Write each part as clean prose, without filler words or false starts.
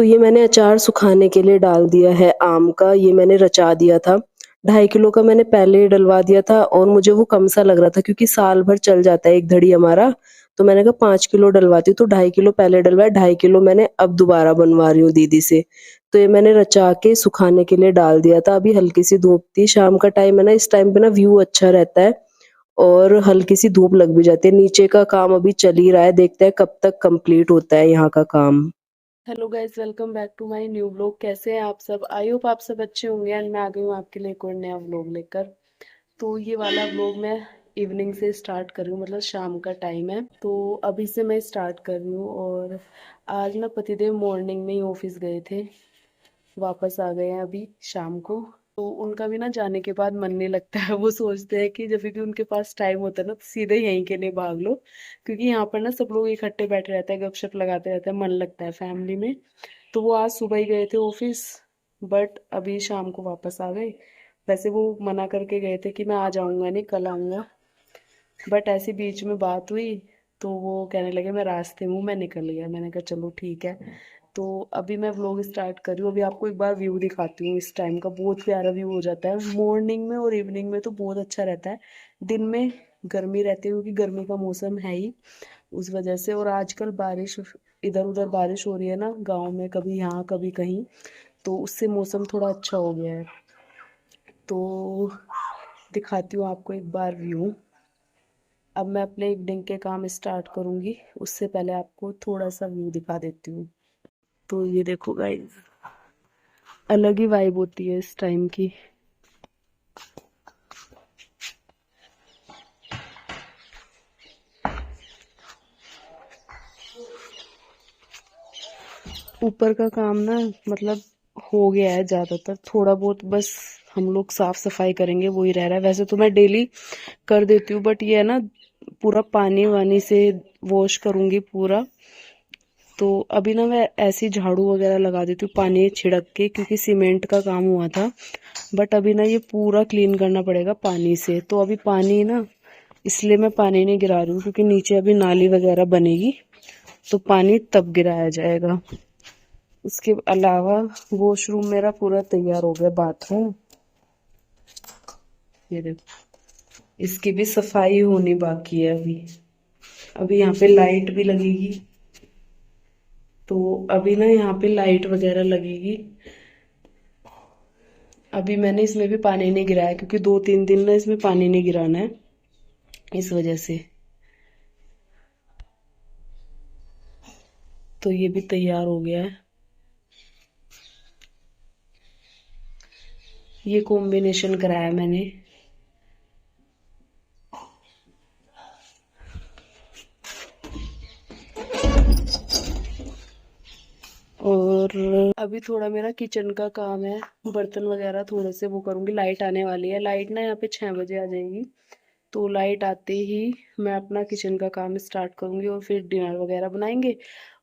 ये मैंने अचार सुखाने के लिए डाल दिया है आम का, ये मैंने रचा दिया था। 2.5 किलो का मैंने पहले ही डलवा दिया था और मुझे वो कम सा लग रहा था क्योंकि साल भर चल जाता है एक धड़ी हमारा। तो मैंने कहा 5 किलो डलवाती हूँ, तो 2.5 किलो पहले डलवाया, 2.5 किलो मैंने अब दोबारा बनवा रही हूँ दीदी से। तो ये मैंने रचा के सुखाने के लिए डाल दिया था। अभी हल्की-सी धूप थी, शाम का टाइम है ना, इस टाइम पे ना व्यू अच्छा रहता है और हल्की-सी धूप लग भी जाती है। नीचे का काम अभी चल ही रहा है, देखते हैं कब तक कंप्लीट होता है यहाँ का काम। Hello guys, welcome back to my new vlog. कैसे हैं आप सब? आई होप आप सब अच्छे होंगे एंड मैं आ गई हूँ आपके लिए एक और नया व्लॉग लेकर। तो ये वाला व्लॉग मैं इवनिंग से स्टार्ट कर रही हूँ, मतलब शाम का टाइम है तो अभी से मैं स्टार्ट कर रही हूँ। और आज ना पतिदेव मॉर्निंग में ही ऑफिस गए थे, वापस आ गए हैं अभी शाम को। तो उनका भी ना जाने के बाद मन नहीं लगता है। वो सोचते हैं कि जब भी उनके पास टाइम होता है ना तो सीधे यहीं के लिए भाग लो, क्योंकि यहाँ पर ना सब लोग इकट्ठे बैठे रहते हैं, गपशप लगाते रहते हैं, मन लगता है फैमिली में। तो वो आज सुबह ही गए थे ऑफिस, बट अभी शाम को वापस आ गए। वैसे वो मना करके गए थे कि मैं आ जाऊंगा नहीं, कल आऊंगा, बट ऐसी बीच में बात हुई तो वो कहने लगे मैं रास्ते में हूँ, मैं निकल गया। मैंने कहा चलो ठीक है। तो अभी मैं व्लॉग स्टार्ट कर रही हूँ। अभी आपको एक बार व्यू दिखाती हूँ, इस टाइम का बहुत प्यारा व्यू हो जाता है मॉर्निंग में, और इवनिंग में तो बहुत अच्छा रहता है। दिन में गर्मी रहती है क्योंकि गर्मी का मौसम है ही उस वजह से। और आजकल बारिश, इधर उधर बारिश हो रही है ना गाँव में, कभी यहाँ कभी कहीं, तो उससे मौसम थोड़ा अच्छा हो गया है। तो दिखाती हूँ आपको एक बार व्यू। अब मैं अपने इवनिंग के काम स्टार्ट करूंगी, उससे पहले आपको थोड़ा सा व्यू दिखा देती हूँ। तो ये देखो गाइस, अलग ही वाइब होती है इस टाइम की। ऊपर का काम ना, मतलब हो गया है ज्यादातर, थोड़ा बहुत बस हम लोग साफ सफाई करेंगे, वो ही रह रहा है। वैसे तो मैं डेली कर देती हूँ, बट ये है ना, पूरा पानी वानी से वॉश करूंगी पूरा। तो अभी ना मैं ऐसी झाड़ू वगैरह लगा देती हूँ पानी छिड़क के, क्योंकि सीमेंट का काम हुआ था। बट अभी ना ये पूरा क्लीन करना पड़ेगा पानी से। तो अभी पानी ना, इसलिए मैं पानी नहीं गिरा रही हूँ क्योंकि नीचे अभी नाली वगैरह बनेगी, तो पानी तब गिराया जाएगा। उसके अलावा वॉशरूम मेरा पूरा तैयार हो गया, बाथरूम। ये देखो, इसकी भी सफाई होनी बाकी है अभी। अभी यहाँ पे लाइट भी लगेगी, तो अभी ना यहाँ पे लाइट वगैरह लगेगी। अभी मैंने इसमें भी पानी नहीं गिराया क्योंकि 2-3 दिन ना इसमें पानी नहीं गिराना है, इस वजह से। तो ये भी तैयार हो गया है। ये कॉम्बिनेशन कराया मैंने। और अभी थोड़ा मेरा किचन का काम है, बर्तन वगैरह थोड़े से वो करूंगी। लाइट आने वाली है, लाइट ना यहाँ पे 6 बजे आ जाएगी। तो लाइट आते ही मैं अपना किचन का काम स्टार्ट करूंगी और फिर डिनर वगैरह बनाएंगे।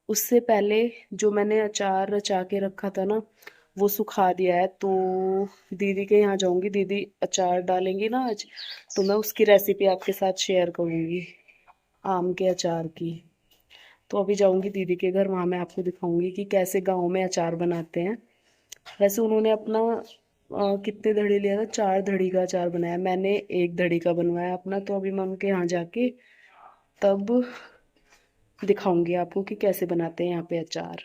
उससे पहले जो मैंने अचार रचा के रखा था ना, वो सुखा दिया है। तो दीदी के यहाँ जाऊंगी, दीदी अचार डालेंगी ना आज, तो मैं उसकी रेसिपी आपके साथ शेयर करूंगी, आम के अचार की। तो अभी जाऊंगी दीदी के घर, वहां मैं आपको दिखाऊंगी कि कैसे गाँव में अचार बनाते हैं। वैसे उन्होंने अपना कितने धड़ी लिया था, 4 धड़ी का अचार बनाया, मैंने 1 धड़ी का बनवाया अपना। तो अभी मैं उनके यहाँ जाके तब दिखाऊंगी आपको कि कैसे बनाते हैं यहाँ पे अचार।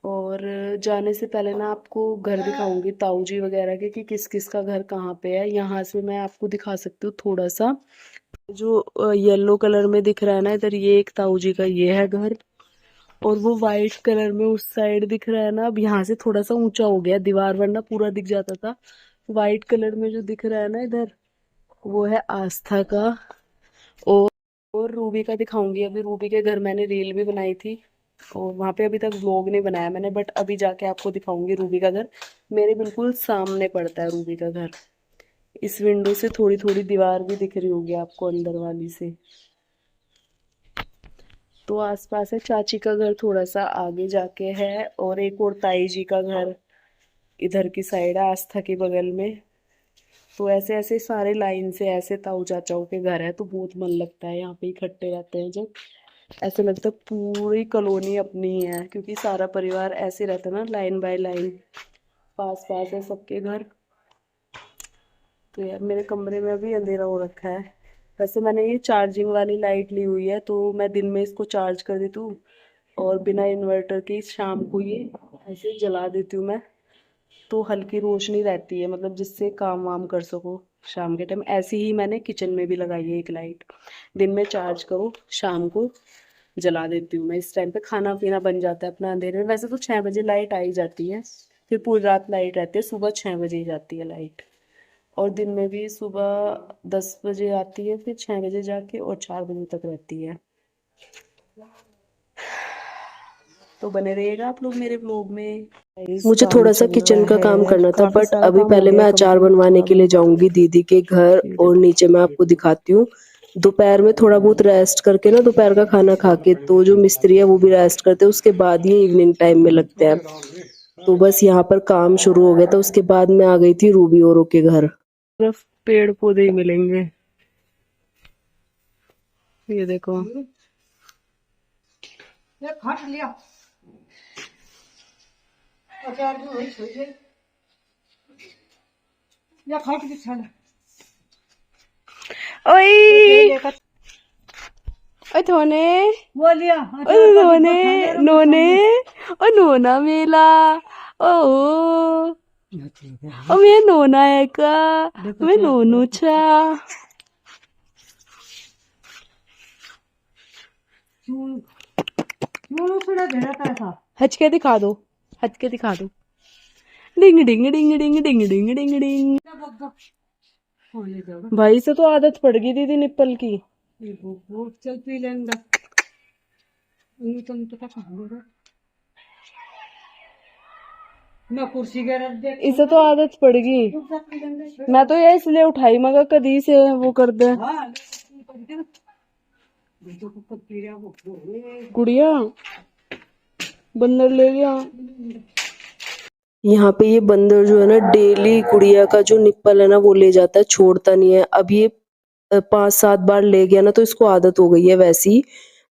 और जाने से पहले ना आपको घर दिखाऊंगी ताऊ जी वगैरह के, कि किस किस का घर कहाँ पे है। यहाँ से मैं आपको दिखा सकती हूँ थोड़ा सा। जो येलो कलर में दिख रहा है ना इधर, ये एक ताऊ जी का ये है घर। और वो वाइट कलर में उस साइड दिख रहा है ना, अब यहाँ से थोड़ा सा ऊंचा हो गया दीवार, वरना पूरा दिख जाता था। वाइट कलर में जो दिख रहा है ना इधर, वो है आस्था का। और और रूबी का दिखाऊंगी। अभी रूबी के घर मैंने रील भी बनाई थी, और वहां पे अभी तक व्लॉग नहीं बनाया मैंने, बट अभी जाके आपको दिखाऊंगी रूबी का घर। मेरे बिल्कुल सामने पड़ता है रूबी का घर। इस विंडो से थोड़ी थोड़ी दीवार भी दिख रही होगी आपको अंदर वाली से। तो आसपास है। चाची का घर थोड़ा सा आगे जाके है, और एक और ताई जी का घर इधर की साइड है, आस्था के बगल में। तो ऐसे ऐसे सारे लाइन से ऐसे ताऊ चाचाओं के घर है, तो बहुत मन लगता है यहाँ पे इकट्ठे रहते हैं जब। ऐसे लगता है पूरी कॉलोनी अपनी है, क्योंकि सारा परिवार ऐसे रहता है ना, लाइन बाय लाइन, पास पास है सबके घर। तो यार मेरे कमरे में अभी अंधेरा हो रखा है। वैसे मैंने ये चार्जिंग वाली लाइट ली हुई है, तो मैं दिन में इसको चार्ज कर देती हूँ और बिना इन्वर्टर के शाम को ये ऐसे जला देती हूँ मैं, तो हल्की रोशनी रहती है, मतलब जिससे काम वाम कर सको शाम के टाइम। ऐसी ही मैंने किचन में भी लगाई है एक लाइट, दिन में चार्ज करो, शाम को जला देती हूँ मैं। इस टाइम पे खाना पीना बन जाता है अपना अंधेरे में। वैसे तो 6 बजे लाइट आ ही जाती है, फिर पूरी रात लाइट रहती है, सुबह 6 बजे ही जाती है लाइट। और दिन में भी सुबह 10 बजे आती है, फिर 6 बजे जाके, और 4 बजे तक रहती है। तो बने रहिएगा आप लोग मेरे व्लॉग में। गाइस मुझे काम थोड़ा-सा चल किचन का रहा काम है, करना था, काफी बट सारा अभी काम हो पहले गया मैं अचार कंप्लीट, बनवाने थोड़ा के लिए बहुत। जाऊँगी दीदी के घर, ये और देखो, नीचे मैं आपको दिखाती हूँ। दोपहर में थोड़ा बहुत रेस्ट करके ना, दोपहर का खाना खा के, तो जो मिस्त्री है वो भी रेस्ट करते हैं, उसके बाद ये इवनिंग टाइम में लगते हैं। तो बस यहाँ पर काम शुरू हो गया था, उसके बाद मैं आ गई थी रूबी औरों के घर। सिर्फ पेड़ पौधे ही मिलेंगे। ये देखो, ओए ओए थोने, ओए नोने नोने, ओ नोना मेला, ओ ओ मैं नोना है का, मैं नोनू छा। हच के दिखा दो, हच के दिखा दो। डिंग डिंग डिंग डिंग डिंग डिंग डिंग डिंग। भाई से तो आदत पड़ गई दीदी निप्पल की। चल पी लेंदा, मैं कुर्सी के रख दे, इसे तो आदत पड़ गई। मैं तो ये इसलिए उठाई मगर कदी से वो कर दे। गुड़िया बंदर ले गया। यहाँ पे ये बंदर जो है ना, डेली गुड़िया का जो निप्पल है ना वो ले जाता है, छोड़ता नहीं है। अब ये 5-7 बार ले गया ना, तो इसको आदत हो गई है वैसी।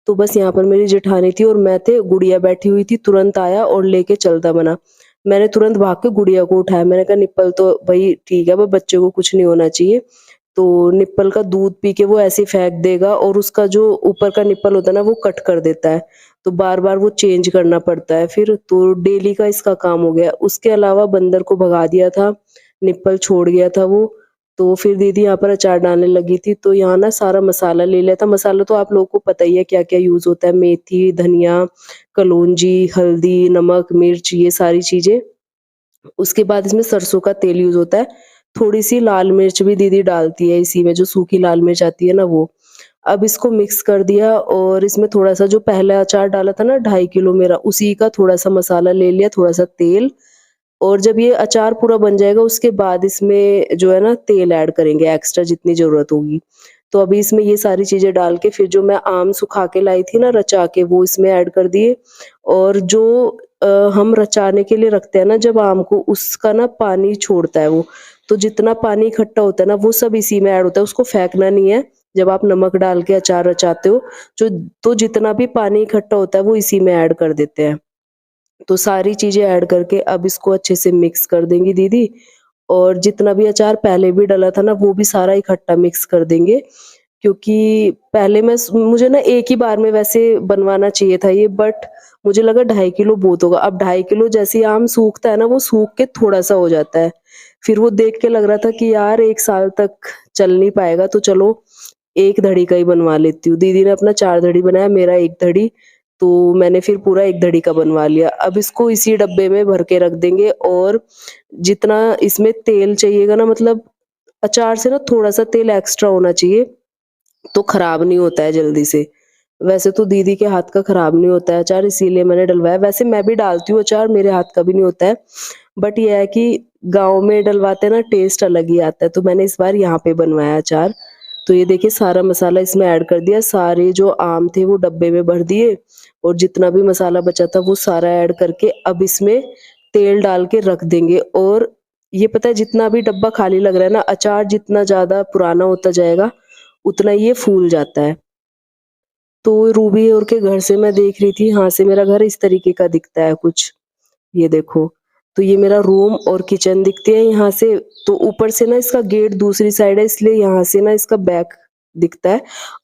तो बस यहाँ पर मेरी जेठानी थी और मैं थे, गुड़िया बैठी हुई थी, तुरंत आया और लेके चलता बना। मैंने तुरंत भाग के गुड़िया को उठाया, मैंने कहा निप्पल तो भाई ठीक है, पर बच्चे को कुछ नहीं होना चाहिए। तो निप्पल का दूध पी के वो ऐसे ही फेंक देगा, और उसका जो ऊपर का निप्पल होता है ना वो कट कर देता है, तो बार बार वो चेंज करना पड़ता है फिर। तो डेली का इसका काम हो गया। उसके अलावा बंदर को भगा दिया था, निप्पल छोड़ गया था वो। तो फिर दीदी यहाँ पर अचार डालने लगी थी, तो यहाँ ना सारा मसाला ले लिया था। मसाला तो आप लोगों को पता ही है क्या क्या यूज होता है, मेथी, धनिया, कलौंजी, हल्दी, नमक, मिर्च, ये सारी चीजें। उसके बाद इसमें सरसों का तेल यूज होता है। थोड़ी सी लाल मिर्च भी दीदी डालती है इसी में, जो सूखी लाल मिर्च आती है ना वो। अब इसको मिक्स कर दिया, और इसमें थोड़ा सा जो पहला अचार डाला था ना 2.5 किलो मेरा, उसी का थोड़ा सा मसाला ले लिया, थोड़ा सा तेल। और जब ये अचार पूरा बन जाएगा, उसके बाद इसमें जो है ना तेल ऐड करेंगे एक्स्ट्रा जितनी जरूरत होगी। तो अभी इसमें ये सारी चीजें डाल के, फिर जो मैं आम सुखा के लाई थी ना रचा के, वो इसमें ऐड कर दिए। और जो हम रचाने के लिए रखते हैं ना जब आम को, उसका ना पानी छोड़ता है वो। तो जितना पानी इकट्ठा होता है ना वो सब इसी में ऐड होता है, उसको फेंकना नहीं है। जब आप नमक डाल के अचार रचाते हो, जो तो जितना भी पानी इकट्ठा होता है वो इसी में ऐड कर देते हैं। तो सारी चीजें ऐड करके अब इसको अच्छे से मिक्स कर देंगी दीदी। और जितना भी अचार पहले भी डला था ना वो भी सारा इकट्ठा मिक्स कर देंगे, क्योंकि पहले मुझे ना एक ही बार में वैसे बनवाना चाहिए था ये, बट मुझे लगा 2.5 किलो बहुत होगा। अब 2.5 किलो जैसे ही आम सूखता है ना, वो सूख के थोड़ा सा हो जाता है। फिर वो देख के लग रहा था कि यार 1 साल तक चल नहीं पाएगा, तो चलो 1 धड़ी का ही बनवा लेती हूँ। दीदी ने अपना 4 धड़ी बनाया, मेरा 1 धड़ी। तो मैंने फिर पूरा 1 धड़ी का बनवा लिया। अब इसको इसी डब्बे में भर के रख देंगे, और जितना इसमें तेल चाहिएगा ना, मतलब अचार से ना थोड़ा सा तेल एक्स्ट्रा होना चाहिए, तो खराब नहीं होता है जल्दी से। वैसे तो दीदी के हाथ का खराब नहीं होता है अचार, इसीलिए मैंने डलवाया। वैसे मैं भी डालती हूँ अचार, मेरे हाथ का भी नहीं होता है, बट ये है कि गाँव में डलवाते हैं ना, टेस्ट अलग ही आता है। तो मैंने इस बार यहाँ पे बनवाया अचार। तो ये देखिए सारा मसाला इसमें ऐड कर दिया, सारे जो आम थे वो डब्बे में भर दिए, और जितना भी मसाला बचा था वो सारा ऐड करके अब इसमें तेल डाल के रख देंगे। और ये पता है, जितना भी डब्बा खाली लग रहा है ना, अचार जितना ज्यादा पुराना होता जाएगा उतना ये फूल जाता है। तो रूबी और के घर से मैं देख रही थी, यहाँ से मेरा घर इस तरीके का दिखता है कुछ, ये देखो। तो ये मेरा रूम और किचन दिखती है यहाँ से। तो ऊपर से ना इसका गेट दूसरी साइड है, इसलिए यहाँ से ना इसका बैक दिखता है,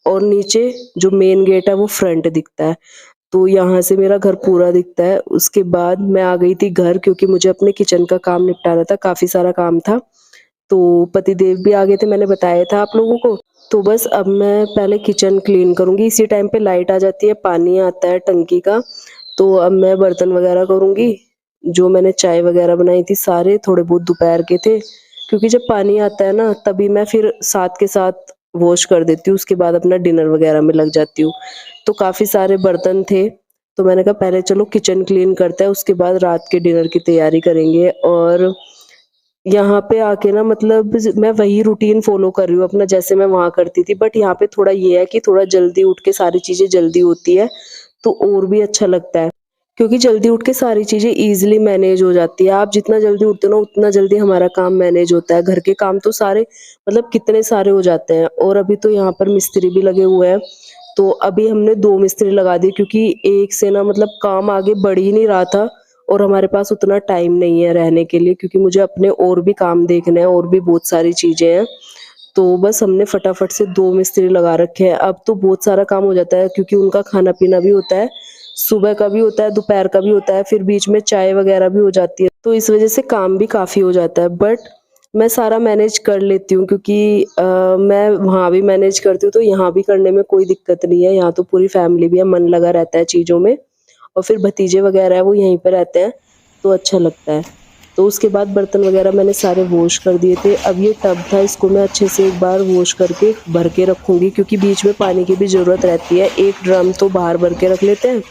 और नीचे जो मेन गेट है वो फ्रंट दिखता है। तो यहाँ से मेरा घर पूरा दिखता है। उसके बाद मैं आ गई थी घर, क्योंकि मुझे अपने किचन का काम निपटाना था, काफ़ी सारा काम था। तो पतिदेव भी आ गए थे, मैंने बताया था आप लोगों को। तो बस अब मैं पहले किचन क्लीन करूँगी। इसी टाइम पे लाइट आ जाती है, पानी आता है टंकी का। तो अब मैं बर्तन वगैरह करूँगी। जो मैंने चाय वगैरह बनाई थी सारे, थोड़े बहुत दोपहर के थे, क्योंकि जब पानी आता है ना तभी मैं फिर साथ के साथ वॉश कर देती हूँ, उसके बाद अपना डिनर वगैरह में लग जाती हूँ। तो काफ़ी सारे बर्तन थे, तो मैंने कहा पहले चलो किचन क्लीन करते हैं, उसके बाद रात के डिनर की तैयारी करेंगे। और यहाँ पे आके ना मतलब मैं वही रूटीन फ़ॉलो कर रही हूँ अपना, जैसे मैं वहाँ करती थी। बट यहाँ पे थोड़ा ये है कि थोड़ा जल्दी उठ के सारी चीज़ें जल्दी होती है, तो और भी अच्छा लगता है। क्योंकि जल्दी उठ के सारी चीज़ें ईज़िली मैनेज हो जाती है। आप जितना जल्दी उठते हो ना, उतना जल्दी हमारा काम मैनेज होता है। घर के काम तो सारे मतलब कितने सारे हो जाते हैं। और अभी तो यहाँ पर मिस्त्री भी लगे हुए हैं। तो अभी हमने 2 मिस्त्री लगा दिए, क्योंकि एक से ना मतलब काम आगे बढ़ ही नहीं रहा था, और हमारे पास उतना टाइम नहीं है रहने के लिए, क्योंकि मुझे अपने और भी काम देखने हैं, और भी बहुत सारी चीज़ें हैं। तो बस हमने फटाफट से 2 मिस्त्री लगा रखे हैं। अब तो बहुत सारा काम हो जाता है, क्योंकि उनका खाना-पीना भी होता है, सुबह का भी होता है, दोपहर का भी होता है, फिर बीच में चाय वगैरह भी हो जाती है। तो इस वज़ह से काम भी काफ़ी हो जाता है। बट मैं सारा मैनेज कर लेती हूँ, क्योंकि मैं वहाँ भी मैनेज करती हूँ, तो यहाँ भी करने में कोई दिक्कत नहीं है। यहाँ तो पूरी फैमिली भी है, मन लगा रहता है चीज़ों में। और फिर भतीजे वगैरह है वो यहीं पे रहते हैं, तो अच्छा लगता है। तो उसके बाद बर्तन वगैरह मैंने सारे वॉश कर दिए थे। अब ये टब था, इसको मैं अच्छे से एक बार वॉश करके भर के रखूँगी, क्योंकि बीच में पानी की भी ज़रूरत रहती है। एक ड्रम तो बाहर भर के रख लेते हैं,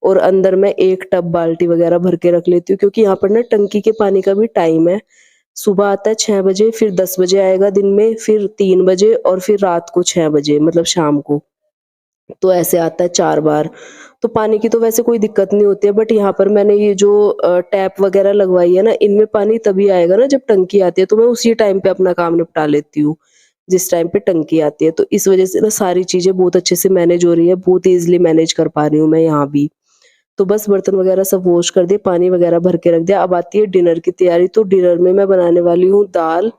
और अंदर मैं एक टब बाल्टी वगैरह भर के रख लेती हूँ, क्योंकि यहाँ पर ना टंकी के पानी का भी टाइम है। सुबह आता है 6 बजे, फिर 10 बजे आएगा दिन में, फिर 3 बजे, और फिर रात को 6 बजे मतलब शाम को। तो ऐसे आता है 4 बार। तो पानी की तो वैसे कोई दिक्कत नहीं होती है, बट यहाँ पर मैंने ये जो टैप वगैरह लगवाई है ना, इनमें पानी तभी आएगा ना जब टंकी आती है, तो मैं उसी टाइम पे अपना काम निपटा लेती हूँ, जिस टाइम पे टंकी आती है। तो इस वज़ह से ना सारी चीज़ें बहुत अच्छे से मैनेज हो रही है, बहुत ईज़िली मैनेज कर पा रही हूँ मैं यहाँ भी। तो बस बर्तन वगैरह सब वॉश कर दिए, पानी वगैरह भर के रख दिया। अब आती है डिनर की तैयारी। तो डिनर में मैं बनाने वाली हूँ दाल।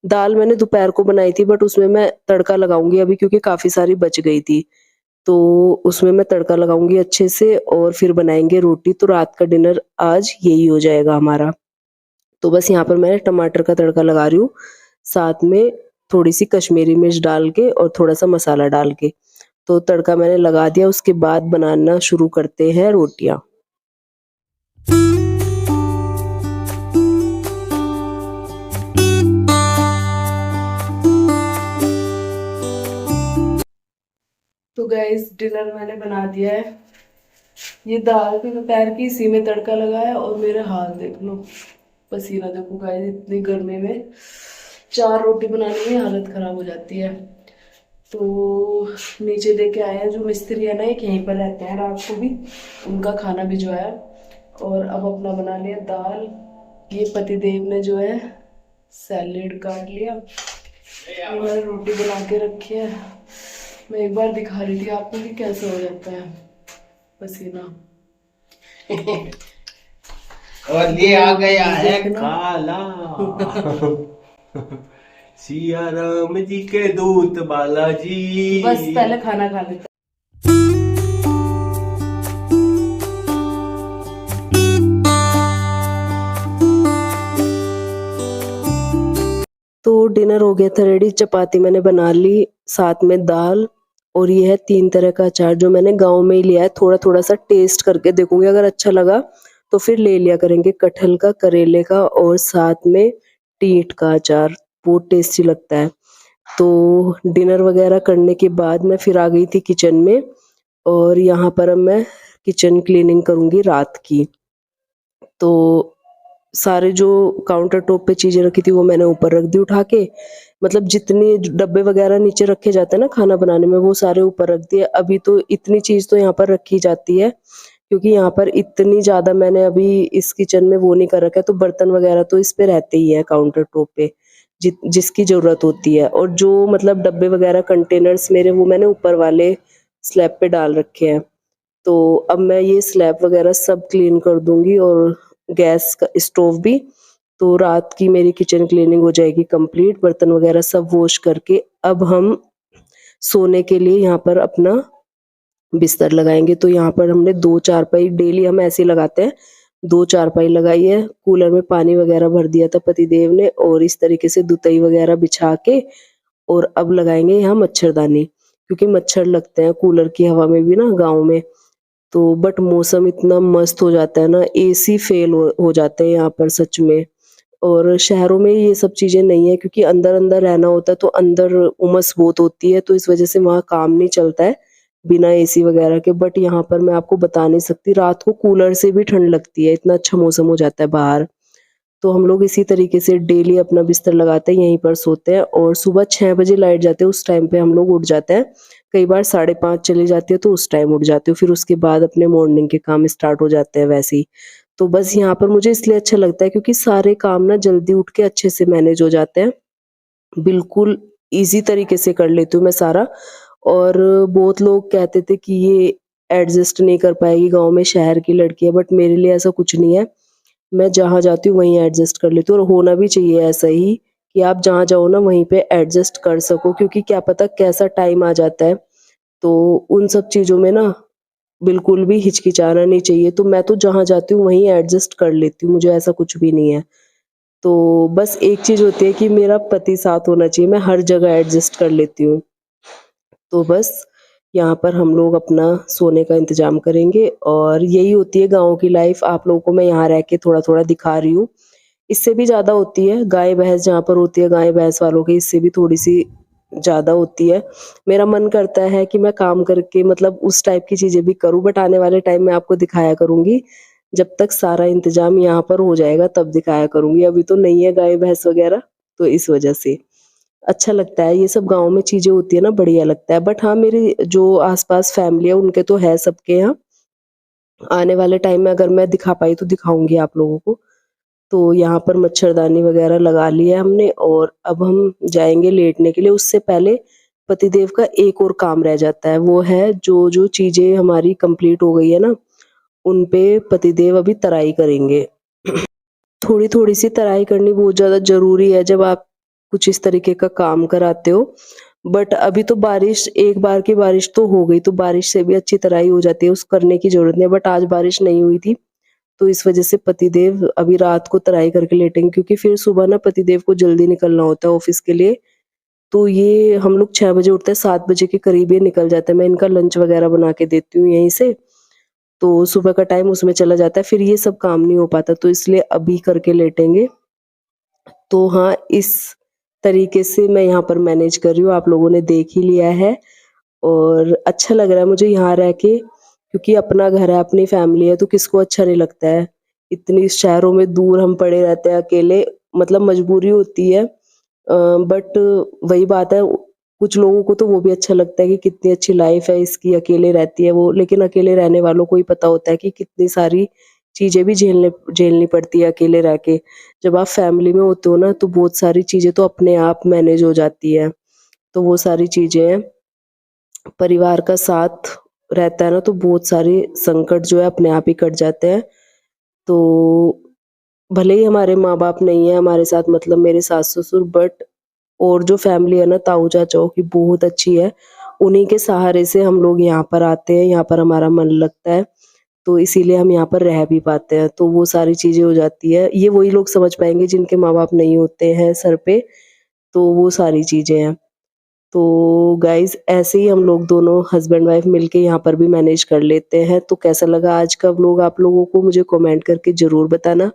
दाल मैंने दोपहर को बनाई थी, बट उसमें मैं तड़का लगाऊँगी अभी, क्योंकि काफ़ी सारी बच गई थी। तो उसमें मैं तड़का लगाऊँगी अच्छे से, और फिर बनाएँगे रोटी। तो रात का डिनर आज यही हो जाएगा हमारा। तो बस यहाँ पर मैं टमाटर का तड़का लगा रही हूँ, साथ में थोड़ी-सी कश्मीरी मिर्च डाल के और थोड़ा-सा मसाला डाल के। तो तड़का मैंने लगा दिया, उसके बाद बनाना शुरू करते हैं रोटियाँ। तो गाइस डिनर मैंने बना दिया है। ये दाल थी दोपहर की, इसी में तड़का लगाया, और मेरे हाथ देख लो, पसीना देखो गाइस, इतनी गर्मी में 4 रोटी बनाने में हालत खराब हो जाती है। तो नीचे लेके आए हैं जो मिस्त्री है ना, एक यहीं पर रहते हैं रात को भी, उनका खाना भिजवाया। और अब अपना बना लिया दाल। ये पतिदेव ने जो है सैलेड काट लिया, और मैंने रोटी बना के रखी है। मैं एक बार दिखा रही थी आपको कि कैसे हो जाता है पसीना। और ये आ गया है देखना। काला। सिया राम जी के दूत बालाजी। बस पहले खाना खा लेते तो डिनर हो गया था रेडी, चपाती मैंने बना ली, साथ में दाल, और ये है 3 तरह का अचार जो मैंने गाँव में ही लिया है। थोड़ा-थोड़ा सा टेस्ट करके देखूँगी, अगर अच्छा लगा तो फिर ले लिया करेंगे। कटहल का, करेले का, और साथ में टीट का अचार, बहुत टेस्टी लगता है। तो डिनर वगैरह करने के बाद मैं फिर आ गई थी किचन में, और यहाँ पर अब मैं किचन क्लीनिंग करूँगी रात की। तो सारे जो काउंटर टॉप पे चीज़ें रखी थी वो मैंने ऊपर रख दी उठा के। मतलब जितने डब्बे वगैरह नीचे रखे जाते हैं ना खाना बनाने में, वो सारे ऊपर रख दिए। अभी तो इतनी चीज़ तो यहाँ पर रखी जाती है, क्योंकि यहाँ पर इतनी ज़्यादा मैंने अभी इस किचन में वो नहीं कर रखा है, तो बर्तन वगैरह तो इस पे रहते ही हैं काउंटर टॉप पे, जिसकी ज़रूरत होती है। और जो मतलब डब्बे वगैरह कंटेनर्स मेरे, वो मैंने ऊपर वाले स्लैब पे डाल रखे हैं। तो अब मैं ये स्लैब वगैरह सब क्लीन कर दूँगी और गैस का स्टोव भी। तो रात की मेरी किचन क्लीनिंग हो जाएगी कंप्लीट, बर्तन वगैरह सब वॉश करके अब हम सोने के लिए यहाँ पर अपना बिस्तर लगाएँगे। तो यहाँ पर हमने 2 चारपाई डेली हम ऐसे ही लगाते हैं, 2 चारपाई लगाई है, कूलर में पानी वगैरह भर दिया था पतिदेव ने और इस तरीके से दुतई वगैरह बिछा के और अब लगाएँगे यहाँ मच्छरदानी, क्योंकि मच्छर लगते हैं कूलर की हवा में भी ना गाँव में। तो बट मौसम इतना मस्त हो जाता है ना, एसी फेल हो जाते हैं यहाँ पर सच में। और शहरों में ये सब चीज़ें नहीं है क्योंकि अंदर-अंदर रहना होता है तो अंदर उमस बहुत होती है, तो इस वज़ह से वहाँ काम नहीं चलता है बिना एसी वगैरह के। बट यहाँ पर मैं आपको बता नहीं सकती, रात को कूलर से भी ठंड लगती है, इतना अच्छा मौसम हो जाता है बाहर। तो हम लोग इसी तरीके से डेली अपना बिस्तर लगाते हैं, यहीं पर सोते हैं और सुबह 6 बजे लाइट जाती है, उस टाइम पे हम लोग उठ जाते हैं। कई बार 5:30 चली जाती है तो उस टाइम उठ जाती हूँ, फिर उसके बाद अपने मॉर्निंग के काम स्टार्ट हो जाते हैं वैसे ही। तो बस यहाँ पर मुझे इसलिए अच्छा लगता है क्योंकि सारे काम ना जल्दी उठ के अच्छे से मैनेज हो जाते हैं। बिल्कुल ईज़ी तरीके से कर लेती हूँ मैं सारा। और बहुत लोग कहते थे कि ये एडजस्ट नहीं कर पाएगी गाँव में, शहर की लड़की है, बट मेरे लिए ऐसा कुछ नहीं है। मैं जहाँ जाती हूँ वहीं एडजस्ट कर लेती हूँ और होना भी चाहिए ऐसा ही कि आप जहाँ जाओ ना वहीं पे एडजस्ट कर सको, क्योंकि क्या पता कैसा टाइम आ जाता है। तो उन सब चीज़ों में ना बिल्कुल भी हिचकिचाना नहीं चाहिए। तो मैं तो जहाँ जाती हूँ वहीं एडजस्ट कर लेती हूँ, मुझे ऐसा कुछ भी नहीं है। तो बस एक चीज़ होती है कि मेरा पति साथ होना चाहिए, मैं हर जगह एडजस्ट कर लेती हूँ। तो बस यहाँ पर हम लोग अपना सोने का इंतज़ाम करेंगे और यही होती है गाँव की लाइफ़। आप लोगों को मैं यहाँ रह के थोड़ा-थोड़ा दिखा रही हूँ। इससे भी ज़्यादा होती है, गाय-भैंस जहाँ पर होती है, गाय-भैंस वालों की इससे भी थोड़ी-सी ज़्यादा होती है। मेरा मन करता है कि मैं काम करके मतलब उस टाइप की चीज़ें भी करूँ, बट आने वाले टाइम में आपको दिखाया करूँगी। जब तक सारा इंतज़ाम यहाँ पर हो जाएगा तब दिखाया करूँगी, अभी तो नहीं है गाय-भैंस वग़ैरह, तो इस वज़ह से। अच्छा लगता है, ये सब गाँव में चीज़ें होती है ना, बढ़िया लगता है। बट हाँ, मेरी जो आस-पास फैमिली है उनके तो है सबके यहाँ। आने वाले टाइम में अगर मैं दिखा पाई तो दिखाऊँगी आप लोगों को। तो यहाँ पर मच्छरदानी वगैरह लगा ली है हमने और अब हम जाएँगे लेटने के लिए। उससे पहले पतिदेव का एक और काम रह जाता है, वो है जो-जो चीज़ें हमारी कंप्लीट हो गई है ना, उन पे पतिदेव अभी तराई करेंगे। थोड़ी-थोड़ी सी तराई करनी बहुत ज़्यादा ज़रूरी है जब आप कुछ इस तरीके का काम कराते हो। बट अभी तो बारिश, एक बार की बारिश तो हो गई, तो बारिश से भी अच्छी तराई हो जाती है, उस करने की ज़रूरत नहीं है। बट आज बारिश नहीं हुई थी, तो इस वज़ह से पतिदेव अभी रात को तराई करके लेटेंगे क्योंकि फिर सुबह ना पतिदेव को जल्दी निकलना होता है ऑफ़िस के लिए। तो ये हम लोग 6 बजे उठते हैं, 7 बजे के करीब ये निकल जाता है। मैं इनका लंच वग़ैरह बना के देती हूँ यहीं से, तो सुबह का टाइम उसमें चला जाता है, फिर ये सब काम नहीं हो पाता, तो इसलिए अभी करके लेटेंगे। तो हाँ, इस तरीके से मैं यहाँ पर मैनेज कर रही हूँ, आप लोगों ने देख ही लिया है और अच्छा लग रहा है मुझे यहाँ रह के, क्योंकि अपना घर है, अपनी फैमिली है, तो किसको अच्छा नहीं लगता है। इतनी शहरों में दूर हम पड़े रहते हैं अकेले, मतलब मजबूरी होती है। बट वही बात है, कुछ लोगों को तो वो भी अच्छा लगता है कि कितनी अच्छी लाइफ है इसकी, अकेले रहती है वो, लेकिन अकेले रहने वालों को ही पता होता है कि कितनी सारी चीज़ें भी झेलनी पड़ती है अकेले रह के। जब आप फैमिली में होते हो ना, तो बहुत सारी चीज़ें तो अपने आप मैनेज हो जाती है। तो वो सारी चीज़ें हैं, परिवार का साथ रहता है ना, तो बहुत सारे संकट जो है अपने आप ही कट जाते हैं। तो भले ही हमारे माँ-बाप नहीं है हमारे साथ, मतलब मेरे सास-ससुर, बट और जो फैमिली है ना ताऊ-चाचाओं की, बहुत अच्छी है। उन्हीं के सहारे से हम लोग यहाँ पर आते हैं, यहाँ पर हमारा मन लगता है, तो इसीलिए हम यहाँ पर रह भी पाते हैं। तो वो सारी चीज़ें हो जाती है। ये वही लोग समझ पाएँगे जिनके माँ-बाप नहीं होते हैं सर पे, तो वो सारी चीज़ें हैं। तो गाइज़ ऐसे ही हम लोग दोनों हस्बैंड वाइफ मिलके यहाँ पर भी मैनेज कर लेते हैं। तो कैसा लगा आज का व्लॉग आप लोगों को, मुझे कमेंट करके ज़रूर बताना।